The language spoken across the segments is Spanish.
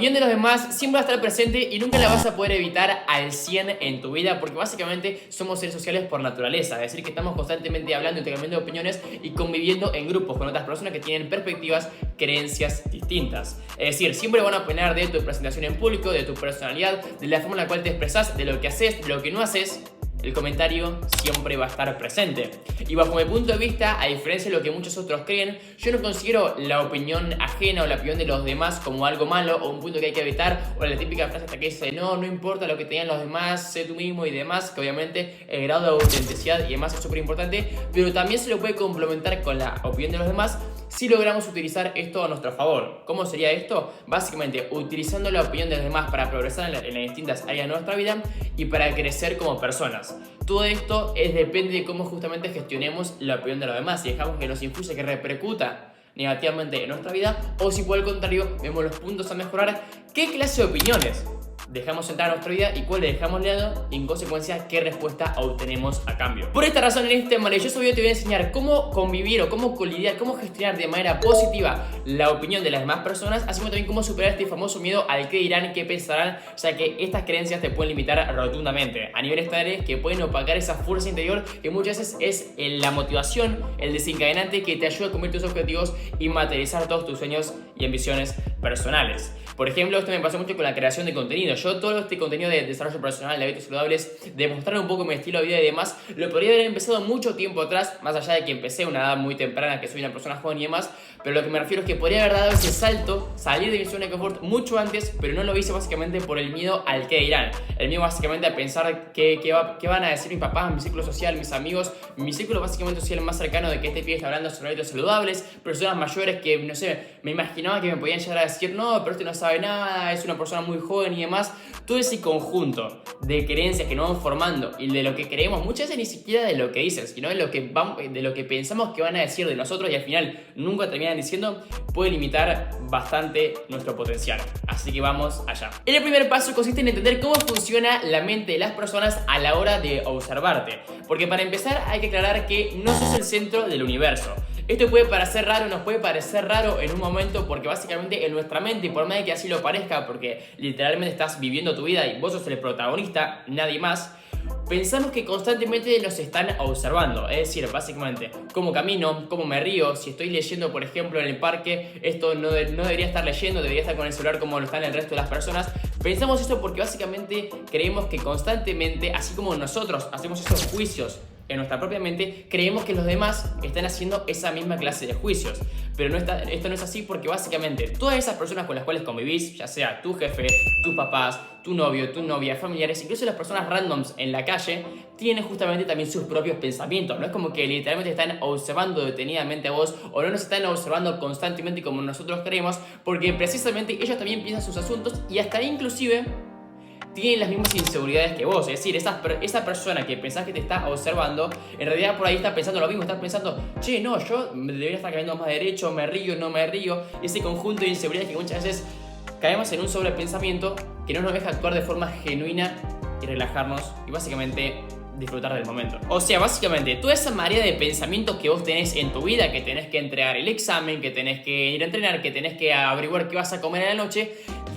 opinión de los demás siempre va a estar presente y nunca la vas a poder evitar al 100 en tu vida, porque básicamente somos seres sociales por naturaleza, es decir, que estamos constantemente hablando, intercambiando opiniones y conviviendo en grupos con otras personas que tienen perspectivas, creencias distintas. Es decir, siempre van a opinar de tu presentación en público, de tu personalidad, de la forma en la cual te expresas, de lo que haces, de lo que no haces. El comentario siempre va a estar presente. Y bajo mi punto de vista, a diferencia de lo que muchos otros creen, yo no considero la opinión ajena o la opinión de los demás como algo malo o un punto que hay que evitar, o la típica frase hasta que dice no importa lo que te digan los demás, sé tú mismo y demás, que obviamente el grado de autenticidad y demás es súper importante, pero también se lo puede complementar con la opinión de los demás si logramos utilizar esto a nuestro favor. ¿Cómo sería esto? Básicamente utilizando la opinión de los demás para progresar en las distintas áreas de nuestra vida y para crecer como personas. Todo esto depende de cómo justamente gestionemos la opinión de los demás, si dejamos que nos influya, que repercuta negativamente en nuestra vida, o si por el contrario vemos los puntos a mejorar, qué clase de opiniones dejamos entrar a nuestra vida y cuál le dejamos de lado y en consecuencia qué respuesta obtenemos a cambio. Por esta razón, en este maravilloso video te voy a enseñar cómo convivir o cómo colidiar, cómo gestionar de manera positiva la opinión de las demás personas, así como también cómo superar este famoso miedo al qué dirán, qué pensarán, ya que estas creencias te pueden limitar rotundamente a niveles tales que pueden opacar esa fuerza interior que muchas veces es la motivación, el desencadenante que te ayuda a cumplir tus objetivos y materializar todos tus sueños y ambiciones personales. Por ejemplo, esto me pasó mucho con la creación de contenido. Yo todo este contenido de desarrollo personal, de hábitos saludables, de mostrar un poco mi estilo de vida y demás, lo podría haber empezado mucho tiempo atrás, más allá de que empecé a una edad muy temprana, que soy una persona joven y demás, pero lo que me refiero es que podría haber dado ese salto, salir de mi zona de confort mucho antes, pero no lo hice básicamente por el miedo al qué dirán. El miedo básicamente a pensar qué van a decir mis papás, mi círculo social, mis amigos, mi círculo básicamente social más cercano de que este pibe está hablando sobre hábitos saludables, personas mayores que, no sé, me imaginaba que me podían llegar a decir no, pero este no sabe nada, es una persona muy joven y demás. Todo ese conjunto de creencias que nos vamos formando y de lo que creemos, muchas veces ni siquiera de lo que dicen, sino de lo que pensamos que van a decir de nosotros y al final nunca terminan diciendo, puede limitar bastante nuestro potencial. Así que vamos allá. El primer paso consiste en entender cómo funciona la mente de las personas a la hora de observarte. Porque para empezar hay que aclarar que no sos el centro del universo. Esto puede parecer raro, nos puede parecer raro en un momento porque básicamente en nuestra mente, y por más de que así lo parezca, porque literalmente estás viviendo tu vida y vos sos el protagonista, nadie más, pensamos que constantemente nos están observando, es decir, básicamente cómo camino, cómo me río, si estoy leyendo por ejemplo en el parque, esto no debería estar leyendo, debería estar con el celular como lo están el resto de las personas. Pensamos eso porque básicamente creemos que constantemente, así como nosotros hacemos esos juicios en nuestra propia mente, creemos que los demás están haciendo esa misma clase de juicios. Pero esto no es así porque básicamente todas esas personas con las cuales convivís, ya sea tu jefe, tus papás, tu novio, tu novia, familiares, incluso las personas randoms en la calle, tienen justamente también sus propios pensamientos. No es como que literalmente están observando detenidamente a vos o no nos están observando constantemente como nosotros creemos, porque precisamente ellos también piensan sus asuntos y hasta inclusive tienen las mismas inseguridades que vos. Es decir, esa persona que pensás que te está observando, en realidad por ahí está pensando lo mismo, está pensando, che, no, yo debería estar caminando más derecho, me río, no me río. Ese conjunto de inseguridades que muchas veces caemos en un sobrepensamiento que no nos deja actuar de forma genuina y relajarnos y básicamente disfrutar del momento. O sea, básicamente toda esa marea de pensamientos que vos tenés en tu vida, que tenés que entregar el examen, que tenés que ir a entrenar, que tenés que averiguar qué vas a comer en la noche,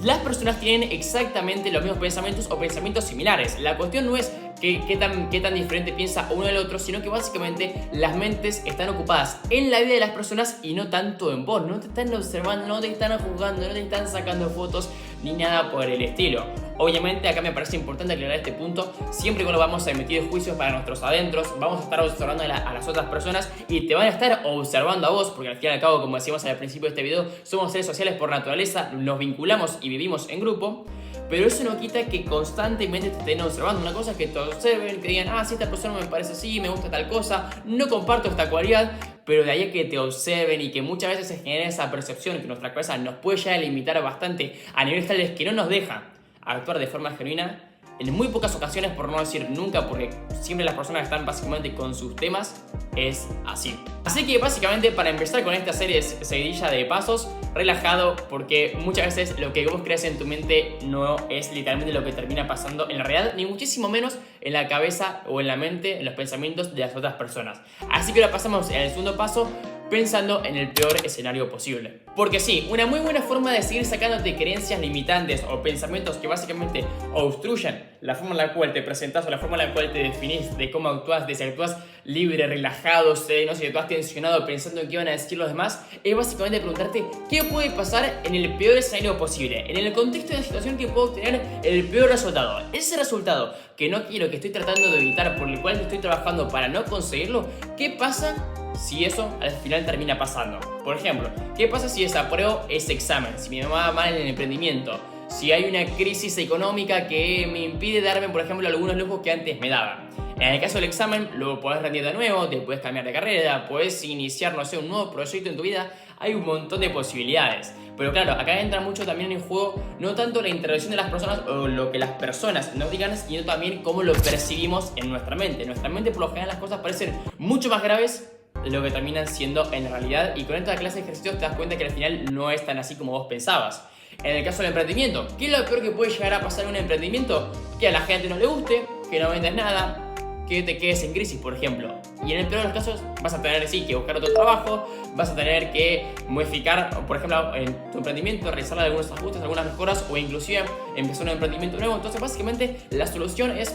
las personas tienen exactamente los mismos pensamientos o pensamientos similares. La cuestión no es qué tan diferente piensa uno del otro, sino que básicamente las mentes están ocupadas en la vida de las personas y no tanto en vos. No te están observando, no te están juzgando, no te están sacando fotos ni nada por el estilo. Obviamente acá me parece importante aclarar este punto. Siempre cuando vamos a emitir juicios para nuestros adentros, vamos a estar observando a las otras personas y te van a estar observando a vos, porque al fin y al cabo, como decíamos al principio de este video, somos seres sociales por naturaleza, nos vinculamos y vivimos en grupo. Pero eso no quita que constantemente te estén observando. Una cosa es que te observen, que digan, ah, sí, esta persona me parece así, me gusta tal cosa, no comparto esta cualidad. Pero de ahí a que te observen y que muchas veces se genera esa percepción que nuestra cabeza nos puede llegar a limitar bastante a niveles tales que no nos deja actuar de forma genuina, en muy pocas ocasiones, por no decir nunca, porque siempre las personas están básicamente con sus temas, es así. Así que básicamente para empezar con esta serie seguidilla de pasos, relajado, porque muchas veces lo que vos creas en tu mente no es literalmente lo que termina pasando en la realidad, ni muchísimo menos en la cabeza o en la mente, en los pensamientos de las otras personas. Así que ahora pasamos al segundo paso, pensando en el peor escenario posible. Porque sí, una muy buena forma de seguir sacándote creencias limitantes o pensamientos que básicamente obstruyan la forma en la cual te presentas o la forma en la cual te definís de cómo actúas, de si actúas libre, relajado, sereno, si actúas tensionado pensando en qué van a decir los demás, es básicamente preguntarte qué puede pasar en el peor escenario posible, en el contexto de la situación que puedo obtener el peor resultado. Ese resultado que no quiero, que estoy tratando de evitar, por el cual estoy trabajando para no conseguirlo, ¿qué pasa si eso al final termina pasando? Por ejemplo, ¿qué pasa si desapruebo ese examen? Si me va mal en el emprendimiento, si hay una crisis económica que me impide darme, por ejemplo, algunos lujos que antes me daba. En el caso del examen, lo podés rendir de nuevo, te puedes cambiar de carrera, puedes iniciar, no sé, un nuevo proyecto en tu vida. Hay un montón de posibilidades. Pero claro, acá entra mucho también en juego no tanto la interacción de las personas o lo que las personas nos digan, sino también cómo lo percibimos en nuestra mente. En nuestra mente, por lo general, las cosas parecen mucho más graves de lo que terminan siendo en realidad, y con esta clase de ejercicios te das cuenta que al final no es tan así como vos pensabas. En el caso del emprendimiento, ¿qué es lo peor que puede llegar a pasar en un emprendimiento? Que a la gente no le guste, que no vendas nada, que te quedes en crisis, por ejemplo. Y en el peor de los casos vas a tener sí que buscar otro trabajo, vas a tener que modificar, por ejemplo, en tu emprendimiento, realizar algunos ajustes, algunas mejoras, o inclusive empezar un emprendimiento nuevo. Entonces básicamente la solución es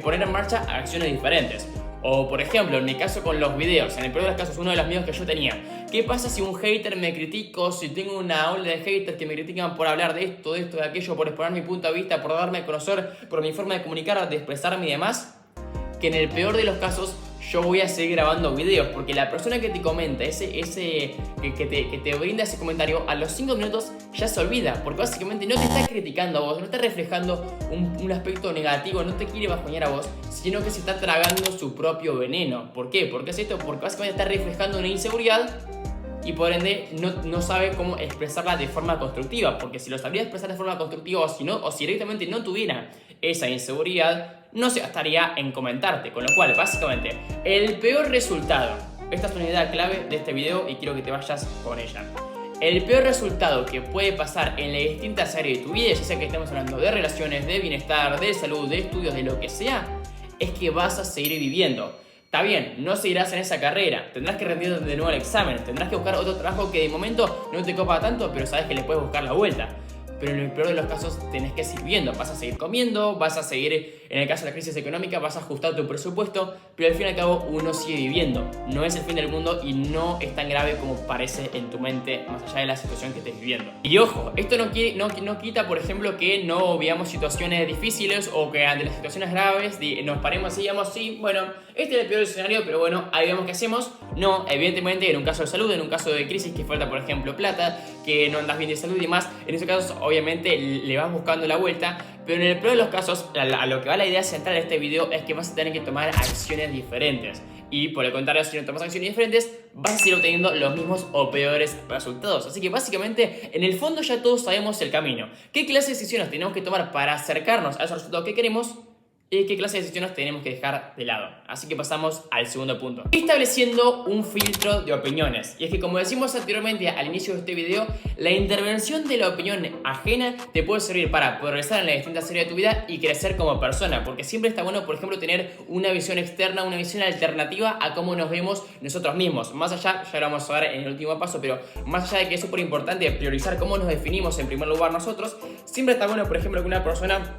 poner en marcha acciones diferentes. O por ejemplo, en mi caso con los videos, en el peor de los casos, uno de los miedos que yo tenía: ¿qué pasa si un hater me critica, si tengo una ola de haters que me critican por hablar de esto, de aquello, por exponer mi punto de vista, por darme a conocer, por mi forma de comunicar, de expresarme y demás? Que en el peor de los casos yo voy a seguir grabando videos, porque la persona que te comenta, que te brinda ese comentario, a los 5 minutos ya se olvida, porque básicamente no te está criticando a vos, no está reflejando un aspecto negativo, no te quiere bajonear a vos, sino que se está tragando su propio veneno. ¿Por qué? ¿Por qué es esto? Porque básicamente está reflejando una inseguridad y por ende no sabe cómo expresarla de forma constructiva, porque si lo sabría expresar de forma constructiva, o si directamente no tuviera esa inseguridad, no se gastaría en comentarte. Con lo cual, básicamente, el peor resultado, esta es una idea clave de este video y quiero que te vayas con ella. El peor resultado que puede pasar en las distintas áreas de tu vida, ya sea que estemos hablando de relaciones, de bienestar, de salud, de estudios, de lo que sea, es que vas a seguir viviendo. Está bien, no seguirás en esa carrera, tendrás que rendir de nuevo el examen, tendrás que buscar otro trabajo que de momento no te copa tanto, pero sabes que le puedes buscar la vuelta. Pero en el peor de los casos tenés que seguir viviendo, vas a seguir comiendo, vas a seguir, en el caso de la crisis económica, vas a ajustar tu presupuesto, pero al fin y al cabo uno sigue viviendo. No es el fin del mundo y no es tan grave como parece en tu mente, más allá de la situación que estés viviendo. Y ojo, esto no quita, por ejemplo, que no veamos situaciones difíciles o que ante las situaciones graves nos paremos y digamos, sí, bueno, este es el peor escenario, pero bueno, ahí vemos qué hacemos. No, evidentemente en un caso de salud, en un caso de crisis que falta, por ejemplo, plata, que no andas bien de salud y demás, en esos casos obviamente le vas buscando la vuelta. Pero en el peor de los casos, a lo que va la idea central de este video es que vas a tener que tomar acciones diferentes. Y por el contrario, si no tomas acciones diferentes, vas a seguir obteniendo los mismos o peores resultados. Así que básicamente, en el fondo ya todos sabemos el camino. ¿Qué clase de decisiones tenemos que tomar para acercarnos a esos resultados que queremos? ¿Y qué clase de decisiones tenemos que dejar de lado? Así que pasamos al segundo punto. Estableciendo un filtro de opiniones. Y es que, como decimos anteriormente al inicio de este video, la intervención de la opinión ajena te puede servir para progresar en las distintas áreas de tu vida y crecer como persona. Porque siempre está bueno, por ejemplo, tener una visión externa, una visión alternativa a cómo nos vemos nosotros mismos. Más allá, ya lo vamos a ver en el último paso, pero más allá de que es súper importante priorizar cómo nos definimos en primer lugar nosotros, siempre está bueno, por ejemplo, que una persona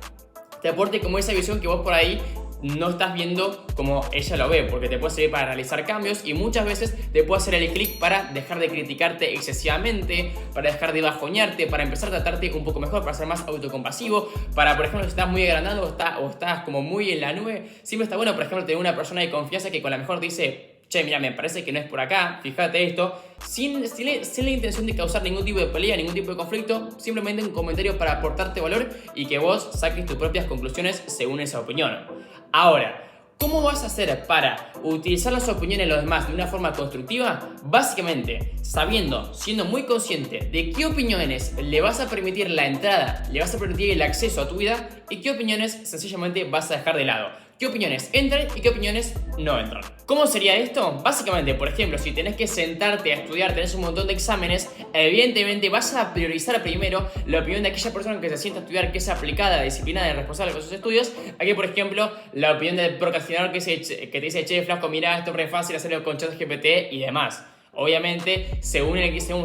te aporte como esa visión que vos por ahí no estás viendo como ella lo ve, porque te puede servir para realizar cambios y muchas veces te puede hacer el clic para dejar de criticarte excesivamente, para dejar de bajonearte, para empezar a tratarte un poco mejor, para ser más autocompasivo, para, por ejemplo, si estás muy agrandado o estás como muy en la nube, siempre está bueno, por ejemplo, tener una persona de confianza que con la mejor te dice: che, mira, me parece que no es por acá, fíjate esto, sin la intención de causar ningún tipo de pelea, ningún tipo de conflicto, simplemente un comentario para aportarte valor y que vos saques tus propias conclusiones según esa opinión. Ahora, ¿cómo vas a hacer para utilizar las opiniones de los demás de una forma constructiva? Básicamente, siendo muy consciente de qué opiniones le vas a permitir la entrada, le vas a permitir el acceso a tu vida y qué opiniones sencillamente vas a dejar de lado. ¿Qué opiniones entran y qué opiniones no entran? ¿Cómo sería esto? Básicamente, por ejemplo, si tenés que sentarte a estudiar, tenés un montón de exámenes, evidentemente vas a priorizar primero la opinión de aquella persona que se sienta a estudiar, que es aplicada, disciplinada y responsable con sus estudios, a que, por ejemplo, la opinión del procrastinador que te dice: che, flaco, mirá, esto es re fácil hacerlo con ChatGPT y demás. Obviamente, según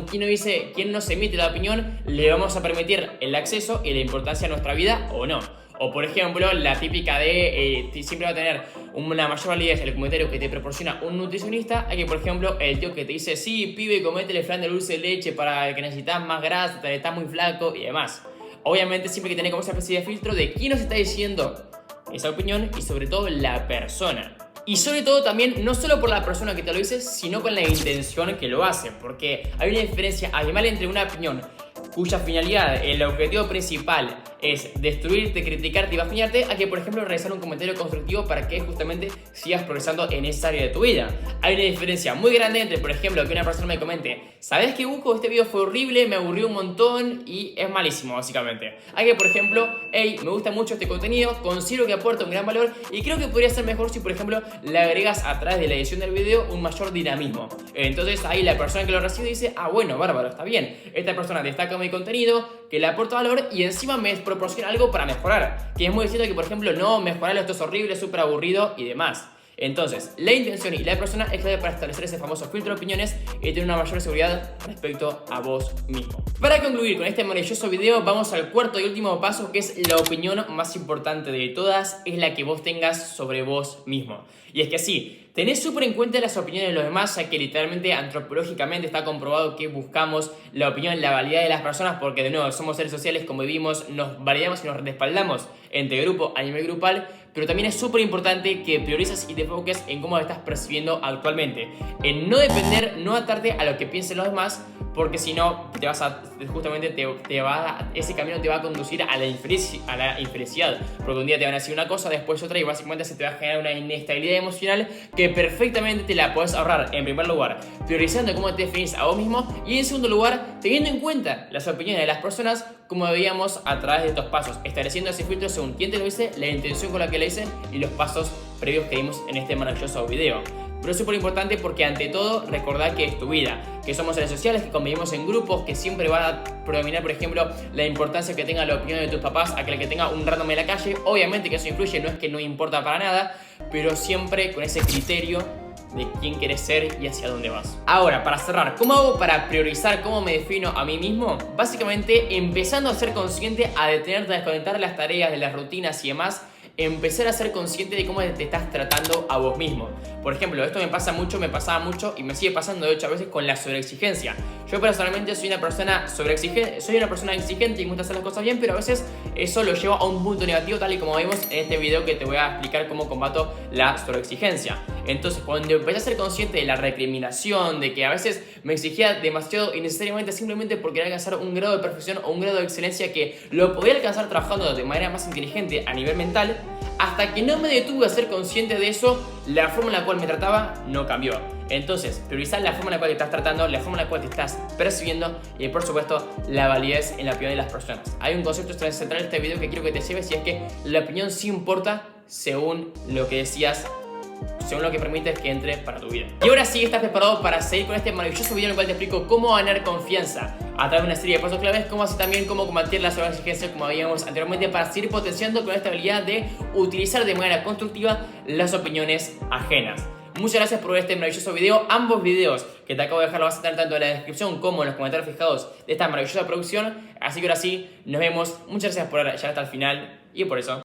quién nos emite la opinión, le vamos a permitir el acceso y la importancia a nuestra vida o no. O por ejemplo, la típica de siempre va a tener una mayor validez el comentario que te proporciona un nutricionista a que, por ejemplo, el tío que te dice: sí, pibe, comete el flan de dulce de leche para que necesitas más grasa, estás muy flaco y demás. Obviamente siempre hay que tener como esa especie de filtro de quién nos está diciendo esa opinión y sobre todo la persona. Y sobre todo también, no solo por la persona que te lo dice, sino con la intención que lo hace. Porque hay una diferencia abismal entre una opinión cuya finalidad, el objetivo principal es destruirte, criticarte y bajonearte, a que, por ejemplo, realizar un comentario constructivo para que justamente sigas progresando en esa área de tu vida. Hay una diferencia muy grande entre, por ejemplo, que una persona me comente: ¿sabes qué, Buco? Este video fue horrible, me aburrió un montón y es malísimo, básicamente. Hay que, por ejemplo: hey, me gusta mucho este contenido, considero que aporta un gran valor y creo que podría ser mejor si, por ejemplo, le agregas a través de la edición del video un mayor dinamismo. Entonces ahí la persona que lo recibe dice: ah, bueno, bárbaro, está bien. Esta persona destaca mi contenido, que le aporta valor y encima me proporciona algo para mejorar. Que es muy distinto que, por ejemplo, no, mejorarlo, esto es horrible, súper aburrido y demás. Entonces, la intención y la persona es clave para establecer ese famoso filtro de opiniones y tener una mayor seguridad respecto a vos mismo. Para concluir con este maravilloso video, vamos al cuarto y último paso, que es la opinión más importante de todas, es la que vos tengas sobre vos mismo. Y es que sí, tenés súper en cuenta las opiniones de los demás, ya que literalmente, antropológicamente está comprobado que buscamos la opinión, la validez de las personas, porque de nuevo somos seres sociales, convivimos, nos validamos y nos respaldamos entre grupo a nivel grupal. Pero también es súper importante que priorices y te enfoques en cómo te estás percibiendo actualmente. En no depender, no atarte a lo que piensen los demás, porque si no, ese camino te va a conducir a la infelicidad. Porque un día te van a decir una cosa, después otra, y básicamente se te va a generar una inestabilidad emocional que perfectamente te la puedes ahorrar. En primer lugar, priorizando cómo te definís a vos mismo, y en segundo lugar, teniendo en cuenta las opiniones de las personas, como veíamos a través de estos pasos, estableciendo ese filtro según quién te lo dice, la intención con la que le dicen y los pasos previos que vimos en este maravilloso video. Pero es súper importante porque, ante todo, recordad que es tu vida, que somos seres sociales, que convivimos en grupos, que siempre va a predominar, por ejemplo, la importancia que tenga la opinión de tus papás a que la que tenga un random en la calle. Obviamente que eso influye, no es que no importa para nada, pero siempre con ese criterio de quién quieres ser y hacia dónde vas. Ahora, para cerrar, ¿cómo hago para priorizar cómo me defino a mí mismo? Básicamente, empezando a ser consciente, a detenerte, a desconectar las tareas, de las rutinas y demás, empezar a ser consciente de cómo te estás tratando a vos mismo. Por ejemplo, esto me pasaba mucho y me sigue pasando de hecho a veces con la sobreexigencia. Yo personalmente soy una persona exigente y me gusta hacer las cosas bien, pero a veces eso lo llevo a un punto negativo, tal y como vimos en este video que te voy a explicar cómo combato la sobreexigencia. Entonces, cuando empecé a ser consciente de la recriminación, de que a veces me exigía demasiado innecesariamente simplemente por querer alcanzar un grado de perfección o un grado de excelencia que lo podía alcanzar trabajando de manera más inteligente a nivel mental, hasta que no me detuve a ser consciente de eso, la forma en la cual me trataba no cambió. Entonces, priorizar la forma en la cual te estás tratando, la forma en la cual te estás percibiendo y, por supuesto, la validez en la opinión de las personas. Hay un concepto central de este video que quiero que te lleves, y es que la opinión sí importa según lo que decías, según lo que permites que entre para tu vida. Y ahora sí, estás preparado para seguir con este maravilloso video en el cual te explico cómo ganar confianza a través de una serie de pasos claves, cómo así también cómo combatir la sobreexigencia, como habíamos anteriormente, para seguir potenciando con esta habilidad de utilizar de manera constructiva las opiniones ajenas. Muchas gracias por ver este maravilloso video. Ambos videos que te acabo de dejar los vas a tener tanto en la descripción como en los comentarios fijados de esta maravillosa producción. Así que ahora sí, nos vemos. Muchas gracias por llegar hasta el final y por eso